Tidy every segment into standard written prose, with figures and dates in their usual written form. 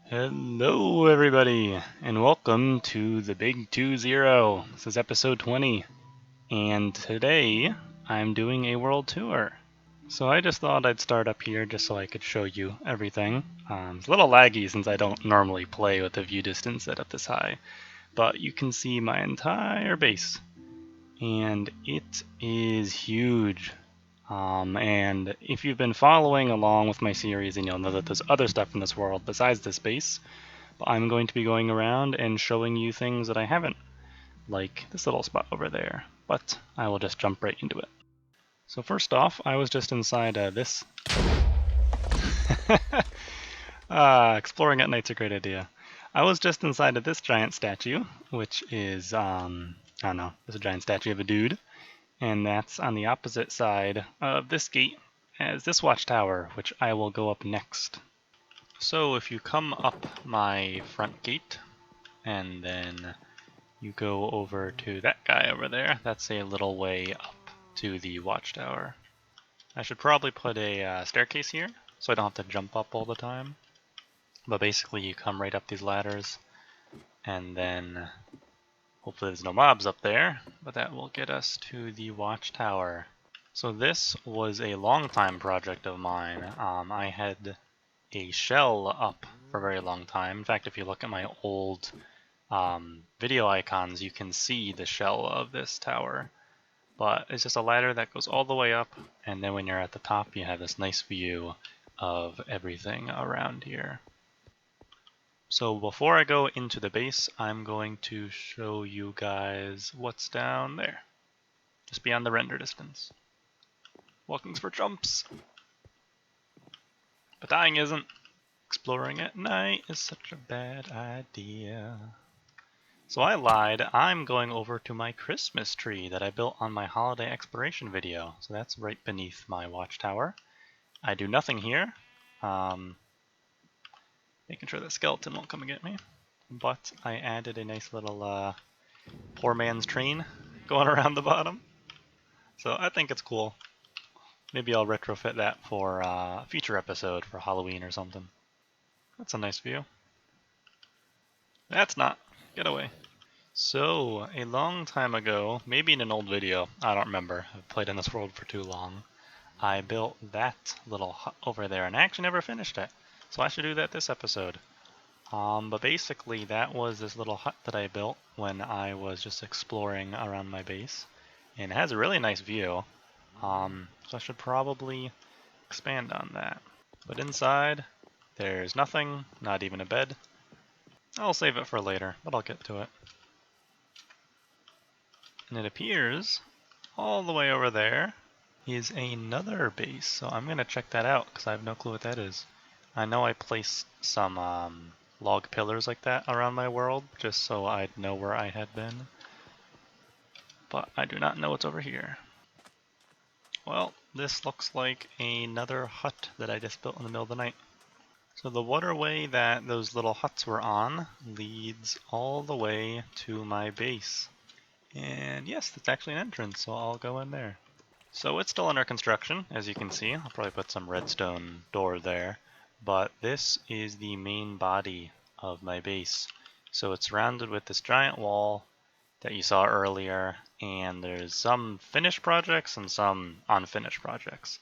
Hello, everybody, and welcome to the Big 2-0. This is episode 20, and today I'm doing a world tour. So I just thought I'd start up here just so I could show you everything. It's a little laggy since I don't normally play with the view distance set up this high, but you can see my entire base, and it is huge. And if you've been following along with my series, then you'll know that there's other stuff in this world besides this base. But I'm going to be going around and showing you things that I haven't, like this little spot over there. But I will just jump right into it. So first off, I was just inside this. Exploring at night's a great idea. I was just inside of this giant statue, which is, I don't know, it's a giant statue of a dude. And that's on the opposite side of this gate as this watchtower, which I will go up next. So if you come up my front gate, and then you go over to that guy over there, that's a little way up to the watchtower. I should probably put a staircase here, so I don't have to jump up all the time. But basically you come right up these ladders, and then hopefully there's no mobs up there, but that will get us to the watchtower. So this was a long time project of mine. I had a shell up for a very long time. In fact, if you look at my old video icons, you can see the shell of this tower. But it's just a ladder that goes all the way up, and then when you're at the top, you have this nice view of everything around here. So before I go into the base, I'm going to show you guys what's down there, just beyond the render distance. Walking's for jumps, but dying isn't. Exploring at night is such a bad idea. So I lied. I'm going over to my Christmas tree that I built on my holiday exploration video. So that's right beneath my watchtower. I do nothing here. Making sure that skeleton won't come and get me. But I added a nice little poor man's train going around the bottom. So I think it's cool. Maybe I'll retrofit that for a future episode for Halloween or something. That's a nice view. That's not. Get away. So, a long time ago, maybe in an old video, I don't remember, I've played in this world for too long, I built that little hut over there, and I actually never finished it. So I should do that this episode. But basically, that was this little hut that I built when I was just exploring around my base. And it has a really nice view, so I should probably expand on that. But inside, there's nothing, not even a bed. I'll save it for later, but I'll get to it. And it appears all the way over there is another base, so I'm going to check that out because I have no clue what that is. I know I placed some log pillars like that around my world just so I'd know where I had been, but I do not know what's over here. Well, this looks like another hut that I just built in the middle of the night. So the waterway that those little huts were on leads all the way to my base. And yes, that's actually an entrance, so I'll go in there. So it's still under construction, as you can see. I'll probably put some redstone door there. But this is the main body of my base. So it's surrounded with this giant wall that you saw earlier, and there's some finished projects and some unfinished projects.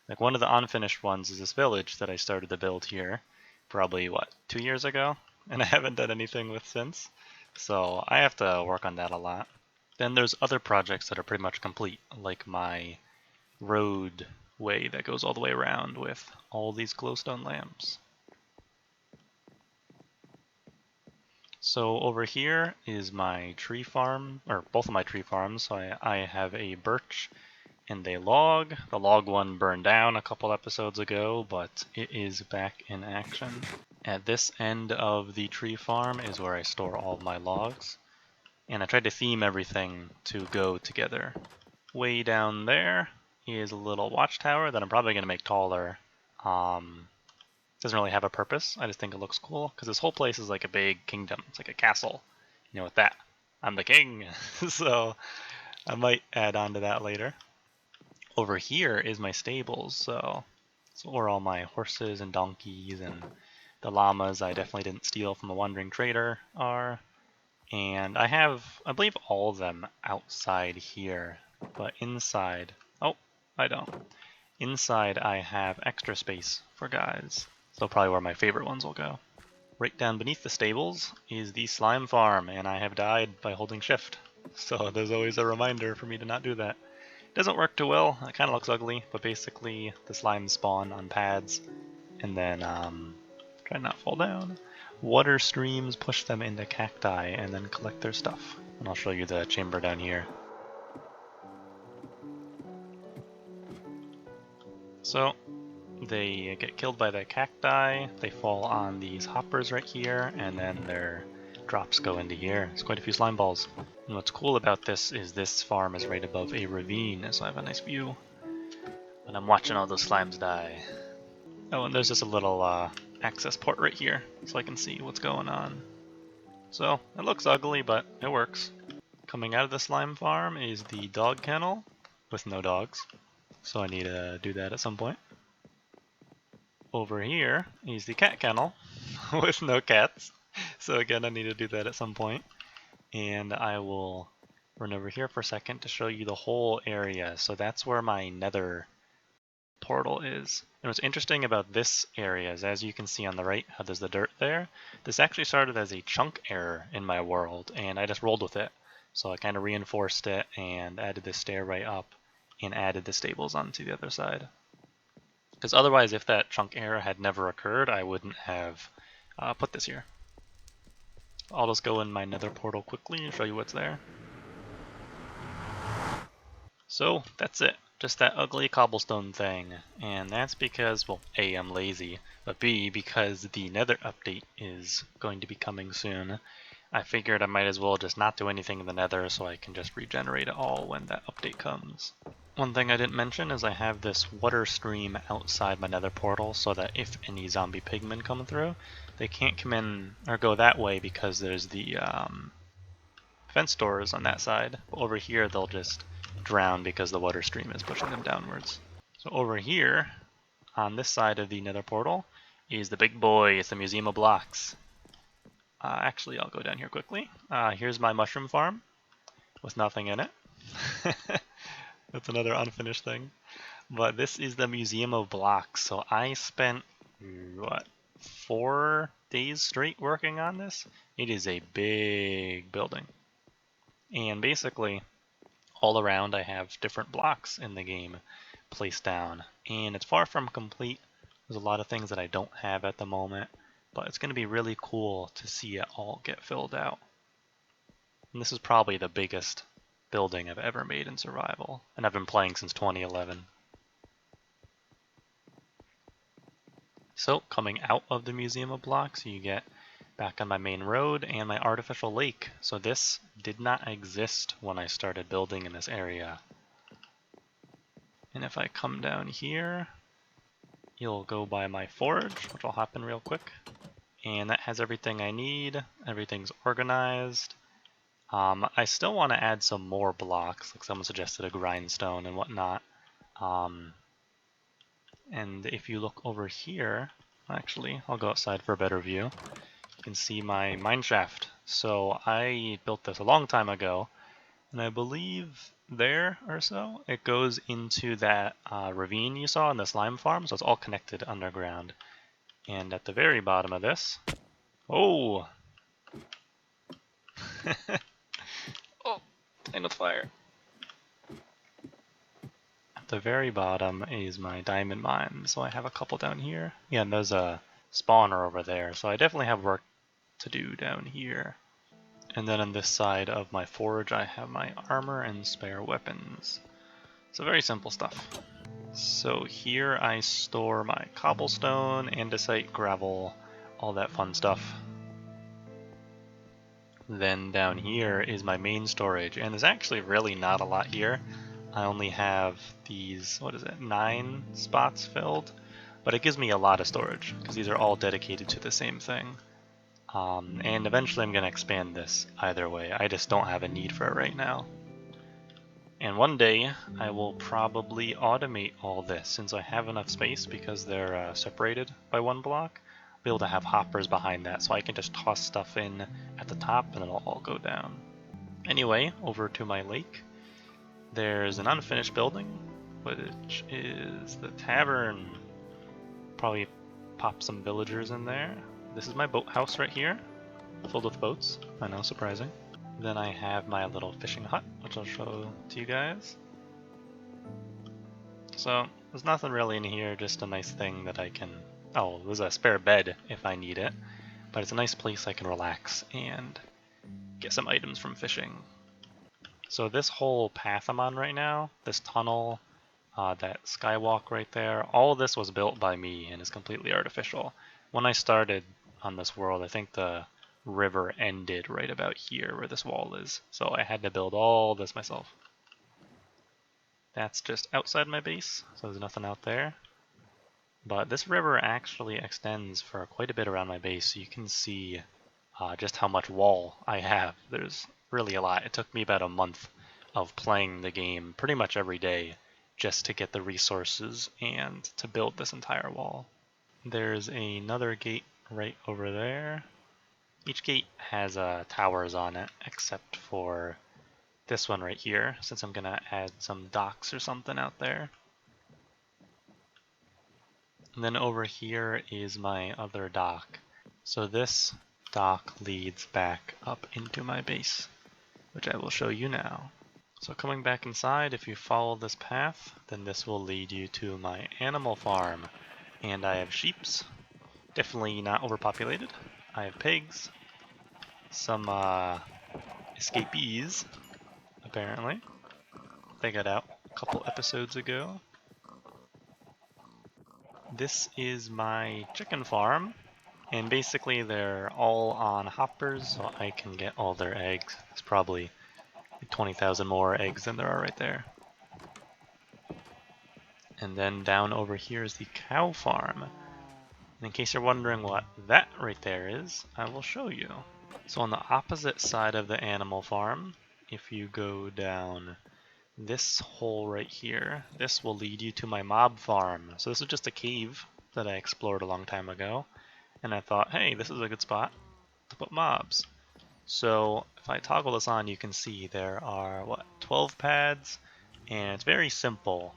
Like one of the unfinished ones is this village that I started to build here, probably, 2 years ago? And I haven't done anything with since. So I have to work on that a lot. Then there's other projects that are pretty much complete, like my roadway that goes all the way around with all these glowstone lamps. So over here is my tree farm, or both of my tree farms. So I have a birch and a log. The log one burned down a couple episodes ago, but it is back in action. At this end of the tree farm is where I store all of my logs. And I tried to theme everything to go together. Way down there is a little watchtower that I'm probably going to make taller. Doesn't really have a purpose. I just think it looks cool because this whole place is like a big kingdom. It's like a castle. You know, with that, I'm the king. So I might add on to that later. Over here is my stables. So where all my horses and donkeys and The llamas I definitely didn't steal from a wandering trader are. And I have, I believe, all of them outside here. But inside, oh, I don't. Inside I have extra space for guys. So probably where my favorite ones will go. Right down beneath the stables is the slime farm, and I have died by holding shift. So there's always a reminder for me to not do that. It doesn't work too well, it kind of looks ugly, but basically the slimes spawn on pads, and then, try not to fall down. Water streams push them into cacti and then collect their stuff. And I'll show you the chamber down here. So, they get killed by the cacti, they fall on these hoppers right here, and then their drops go into here. There's quite a few slime balls. And what's cool about this is this farm is right above a ravine, so I have a nice view. And I'm watching all those slimes die. Oh, and there's just a little access port right here, so I can see what's going on. So, it looks ugly, but it works. Coming out of the slime farm is the dog kennel, with no dogs, so I need to do that at some point. Over here is the cat kennel, with no cats, so again I need to do that at some point. And I will run over here for a second to show you the whole area. So that's where my nether portal is. And what's interesting about this area is, as you can see on the right, how there's the dirt there, this actually started as a chunk error in my world, and I just rolled with it. So I kind of reinforced it and added this stair right up and added the stables onto the other side. Because otherwise, if that chunk error had never occurred, I wouldn't have put this here. I'll just go in my nether portal quickly and show you what's there. So that's it. Just that ugly cobblestone thing. And that's because, well, A, I'm lazy, but B, because the nether update is going to be coming soon. I figured I might as well just not do anything in the nether so I can just regenerate it all when that update comes. One thing I didn't mention is I have this water stream outside my nether portal so that if any zombie pigmen come through, they can't come in or go that way because there's the fence doors on that side. But over here they'll just drown because the water stream is pushing them downwards. So over here, on this side of the nether portal, is the big boy. It's the Museum of Blocks. Actually, I'll go down here quickly. Here's my mushroom farm with nothing in it. That's another unfinished thing. But this is the Museum of Blocks. So I spent, what, 4 days straight working on this? It is a big building. And basically, all around I have different blocks in the game placed down. And it's far from complete. There's a lot of things that I don't have at the moment. But it's going to be really cool to see it all get filled out. And this is probably the biggest building I've ever made in survival. And I've been playing since 2011. So, coming out of the Museum of Blocks, you get back on my main road and my artificial lake. So this did not exist when I started building in this area. And if I come down here, you'll go by my forge, which will happen real quick. And that has everything I need. Everything's organized. I still want to add some more blocks, like someone suggested a grindstone and whatnot. And if you look over here, actually, I'll go outside for a better view. You can see my mine shaft. So I built this a long time ago, and I believe there or so, it goes into that ravine you saw in the slime farm, so it's all connected underground. And at the very bottom of this, oh! Oh, playing with fire. At the very bottom is my diamond mine, so I have a couple down here. Yeah, and there's a spawner over there, so I definitely have work to do down here. And then on this side of my forge, I have my armor and spare weapons. So very simple stuff. So here I store my cobblestone, andesite, gravel, all that fun stuff. Then down here is my main storage, and there's actually really not a lot here. I only have these, 9 spots filled, but it gives me a lot of storage because these are all dedicated to the same thing. And eventually I'm going to expand this either way. I just don't have a need for it right now. And one day I will probably automate all this since I have enough space because they're separated by 1 block. be able to have hoppers behind that, so I can just toss stuff in at the top and it'll all go down. Anyway, over to my lake. There's an unfinished building, which is the tavern. Probably pop some villagers in there. This is my boathouse right here, filled with boats. I know, surprising. Then I have my little fishing hut, which I'll show to you guys. So there's nothing really in here, just a nice thing that I can... Oh, there's a spare bed if I need it, but it's a nice place I can relax and get some items from fishing. So this whole path I'm on right now, this tunnel, that skywalk right there, all of this was built by me and is completely artificial. When I started on this world, I think the river ended right about here where this wall is, so I had to build all this myself. That's just outside my base, so there's nothing out there. But this river actually extends for quite a bit around my base, so you can see just how much wall I have. There's really a lot. It took me about a month of playing the game pretty much every day just to get the resources and to build this entire wall. There's another gate right over there. Each gate has towers on it, except for this one right here, since I'm gonna add some docks or something out there. And then over here is my other dock. So this dock leads back up into my base, which I will show you now. So coming back inside, if you follow this path, then this will lead you to my animal farm. And I have sheeps, definitely not overpopulated. I have pigs, some escapees, apparently. They got out a couple episodes ago. This is my chicken farm, and basically they're all on hoppers, so I can get all their eggs. There's probably 20,000 more eggs than there are right there. And then down over here is the cow farm. And in case you're wondering what that right there is, I will show you. So on the opposite side of the animal farm, if you go down this hole right here, this will lead you to my mob farm. So this is just a cave that I explored a long time ago, and I thought, hey, this is a good spot to put mobs. So if I toggle this on, you can see there are, 12 pads, and it's very simple.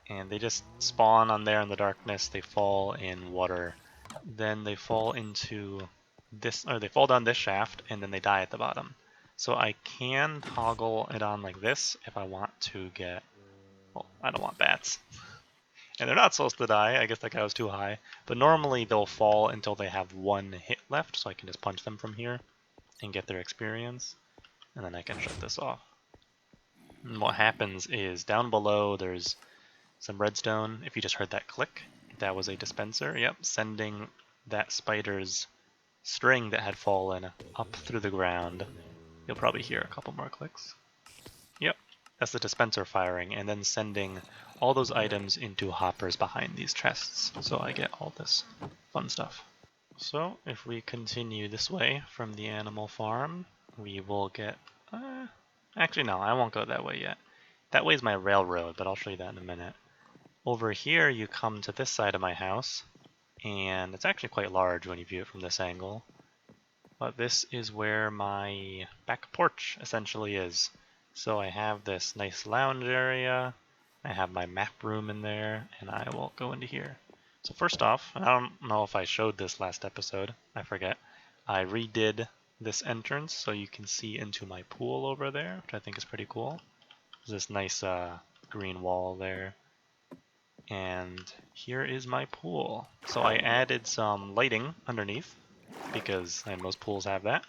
And they just spawn on there in the darkness, they fall in water. Then they fall into this, or they fall down this shaft, and then they die at the bottom. So I can toggle it on like this if I want to get, well, I don't want bats. And they're not supposed to die, I guess that guy was too high. But normally they'll fall until they have one hit left, so I can just punch them from here and get their experience. And then I can shut this off. And what happens is down below there's some redstone. If you just heard that click, that was a dispenser. Yep, sending that spider's string that had fallen up through the ground. You'll probably hear a couple more clicks. Yep, that's the dispenser firing, and then sending all those items into hoppers behind these chests. So I get all this fun stuff. So if we continue this way from the animal farm, we will get... actually, no, I won't go that way yet. That way is my railroad, but I'll show you that in a minute. Over here, you come to this side of my house, and it's actually quite large when you view it from this angle. But this is where my back porch essentially is. So I have this nice lounge area, I have my map room in there, and I will go into here. So first off, I don't know if I showed this last episode, I forget, I redid this entrance so you can see into my pool over there, which I think is pretty cool. There's this nice green wall there. And here is my pool. So I added some lighting underneath, because most pools have that.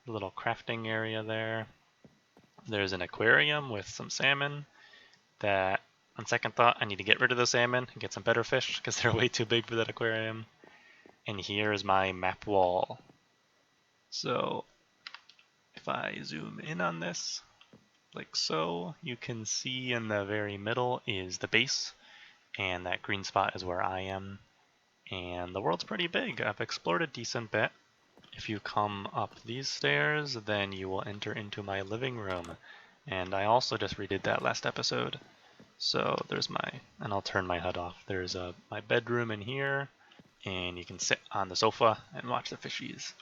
A little crafting area there. There's an aquarium with some salmon that, on second thought, I need to get rid of the salmon and get some better fish because they're way too big for that aquarium. And here is my map wall. So if I zoom in on this, like so, you can see in the very middle is the base, and that green spot is where I am. And the world's pretty big. I've explored a decent bit. If you come up these stairs, then you will enter into my living room. And I also just redid that last episode. So there's my, and I'll turn my HUD off. There's my bedroom in here, and you can sit on the sofa and watch the fishies.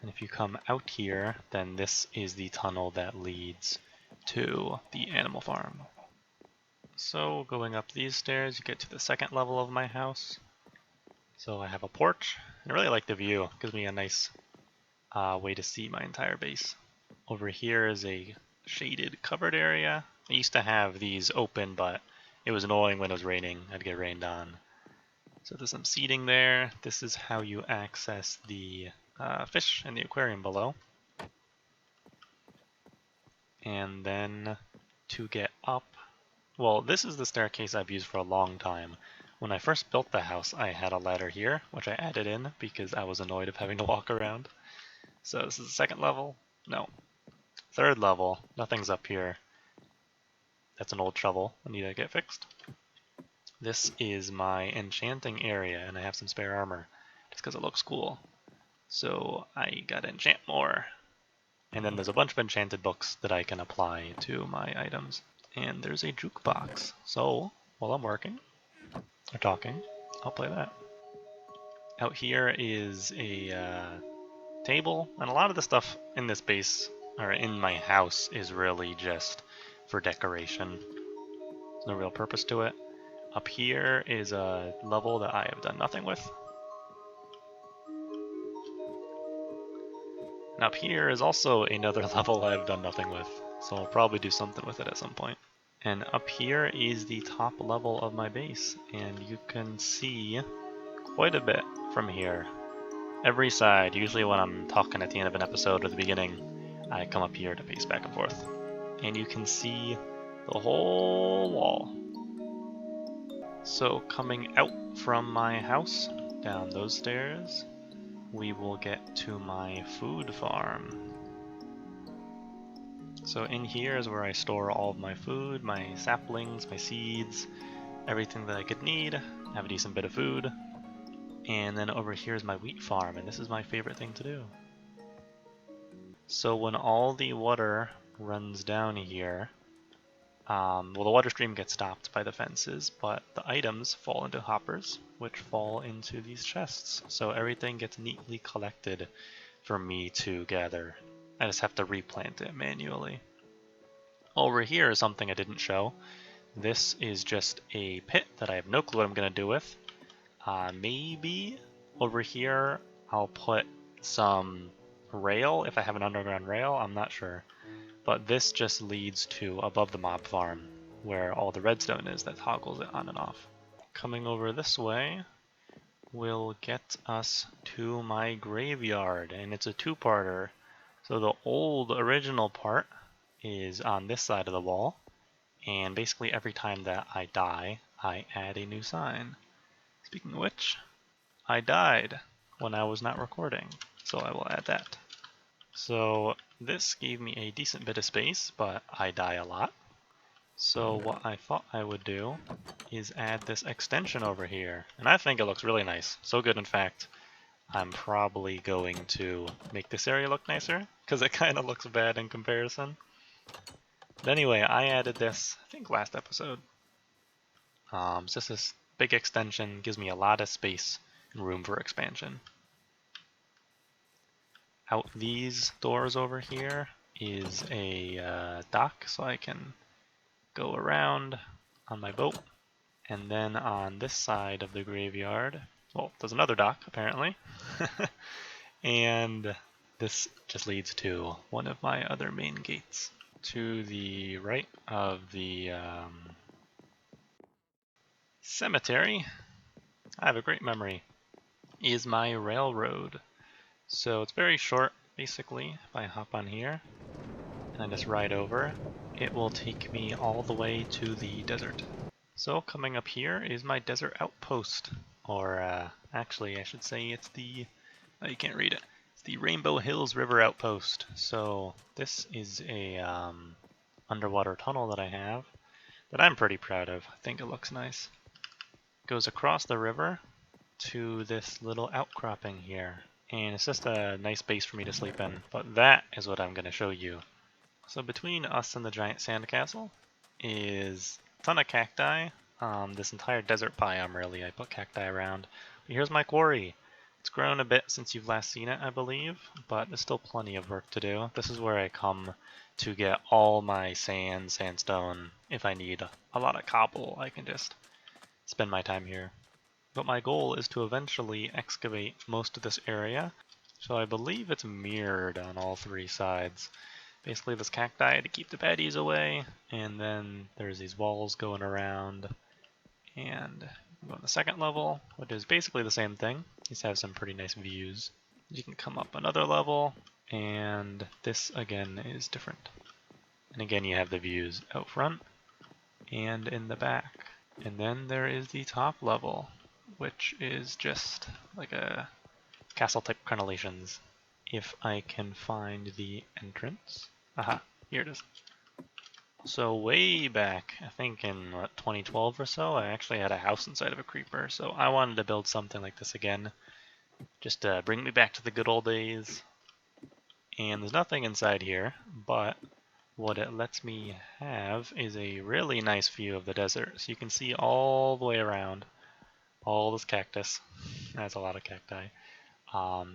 And if you come out here, then this is the tunnel that leads to the animal farm. So going up these stairs, you get to the second level of my house. So I have a porch, and I really like the view. It gives me a nice way to see my entire base. Over here is a shaded covered area. I used to have these open, but it was annoying when it was raining. I'd get rained on. So there's some seating there. This is how you access the fish in the aquarium below. And then to get up, well, this is the staircase I've used for a long time. When I first built the house, I had a ladder here, which I added in because I was annoyed of having to walk around. So this is the second level. No, third level. Nothing's up here. That's an old shovel. I need to get fixed. This is my enchanting area, and I have some spare armor just because it looks cool. So I gotta enchant more. And then there's a bunch of enchanted books that I can apply to my items. And there's a jukebox. So while I'm working or talking, I'll play that. Out here is a table, and a lot of the stuff in this base, or in my house, is really just for decoration. There's no real purpose to it. Up here is a level that I have done nothing with. And up here is also another level I've done nothing with, so I'll probably do something with it at some point. And up here is the top level of my base, and you can see quite a bit from here. Every side, usually when I'm talking at the end of an episode or the beginning, I come up here to pace back and forth. And you can see the whole wall. So coming out from my house, down those stairs, we will get to my food farm. So in here is where I store all of my food, my saplings, my seeds, everything that I could need, have a decent bit of food. And then over here is my wheat farm, and this is my favorite thing to do. So when all the water runs down here, well, the water stream gets stopped by the fences, but the items fall into hoppers, which fall into these chests. So everything gets neatly collected for me to gather. I just have to replant it manually. Over here is something I didn't show. This is just a pit that I have no clue what I'm going to do with. Maybe over here I'll put some rail, if I have an underground rail, I'm not sure. But this just leads to above the mob farm, where all the redstone is that toggles it on and off. Coming over this way will get us to my graveyard, and it's a two-parter. So the old original part is on this side of the wall, and basically every time that I die, I add a new sign. Speaking of which, I died when I was not recording, so I will add that. So this gave me a decent bit of space, but I die a lot. So what I thought I would do is add this extension over here, and I think it looks really nice. So good, in fact, I'm probably going to make this area look nicer, because it kind of looks bad in comparison. But anyway, I added this, I think last episode. It's just this big extension, gives me a lot of space and room for expansion. Out these doors over here is a dock, so I can go around on my boat. And then on this side of the graveyard, well, there's another dock, apparently. And this just leads to one of my other main gates. To the right of the cemetery, I have a great memory, is my railroad. So it's very short, basically. If I hop on here and I just ride over, it will take me all the way to the desert. So coming up here is my desert outpost, or actually I should say it's the, oh, you can't read it. It's the Rainbow Hills River Outpost. So this is a underwater tunnel that I have that I'm pretty proud of. I think it looks nice. It goes across the river to this little outcropping here, and it's just a nice base for me to sleep in. But that is what I'm going to show you. So between us and the giant sandcastle is a ton of cacti. This entire desert biome, really. I put cacti around. Here's my quarry. It's grown a bit since you've last seen it, I believe, but there's still plenty of work to do. This is where I come to get all my sand, sandstone. If I need a lot of cobble, I can just spend my time here. But my goal is to eventually excavate most of this area, so I believe it's mirrored on all three sides. Basically this cacti to keep the baddies away, and then there's these walls going around, and go on the second level, which is basically the same thing. These have some pretty nice views. You can come up another level, and this again is different. And again you have the views out front and in the back. And then there is the top level, which is just like a castle type crenellations. If I can find the entrance. Aha, here it is. So way back, I think in what, 2012 or so, I actually had a house inside of a creeper, so I wanted to build something like this again, just to bring me back to the good old days. And there's nothing inside here, but what it lets me have is a really nice view of the desert. So you can see all the way around, all this cactus. That's a lot of cacti.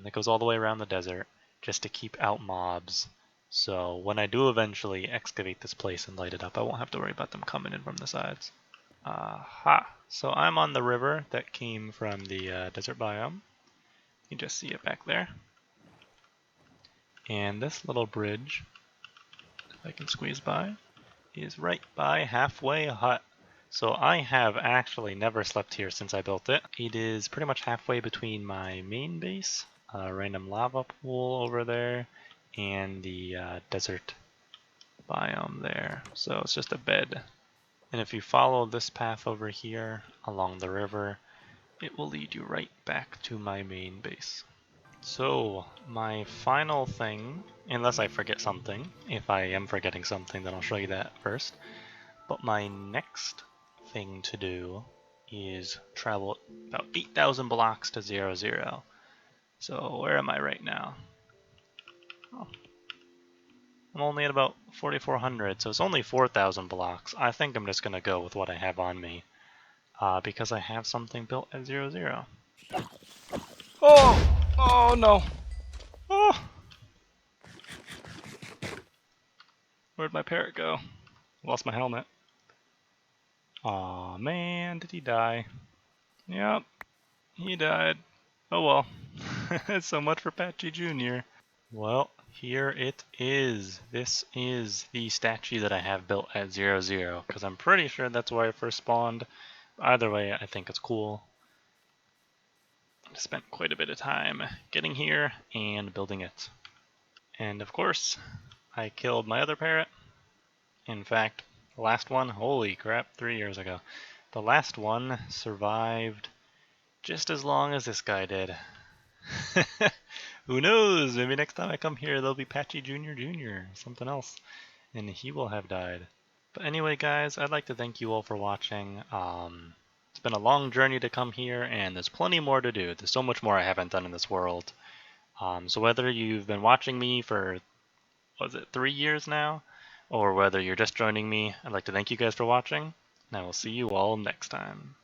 It goes all the way around the desert just to keep out mobs. So when I do eventually excavate this place and light it up, I won't have to worry about them coming in from the sides. Aha! So I'm on the river that came from the desert biome. You can just see it back there. And this little bridge, if I can squeeze by, is right by Halfway Hut. So I have actually never slept here since I built it. It is pretty much halfway between my main base, a random lava pool over there, and the desert biome there. So it's just a bed. And if you follow this path over here along the river, it will lead you right back to my main base. So my final thing, unless I forget something, if I am forgetting something then I'll show you that first. But my next thing to do is travel about 8,000 blocks to 0, 0. So where am I right now? Oh, I'm only at about 4,400, so it's only 4,000 blocks. I think I'm just going to go with what I have on me, because I have something built at 0, 0. Oh! Oh no! Oh! Where'd my parrot go? Lost my helmet. Aw, man, did he die? Yep, he died. Oh well. So much for Patchy Jr. Well, here it is. This is the statue that I have built at 0, 0, because I'm pretty sure that's where I first spawned. Either way, I think it's cool. I spent quite a bit of time getting here and building it. And of course, I killed my other parrot. In fact, the last one, holy crap, 3 years ago. The last one survived just as long as this guy did. Who knows? Maybe next time I come here, there'll be Patchy Jr. Jr. Something else, and he will have died. But anyway, guys, I'd like to thank you all for watching. It's been a long journey to come here, and there's plenty more to do. There's so much more I haven't done in this world. So whether you've been watching me for, was it 3 years now, or whether you're just joining me, I'd like to thank you guys for watching, and I will see you all next time.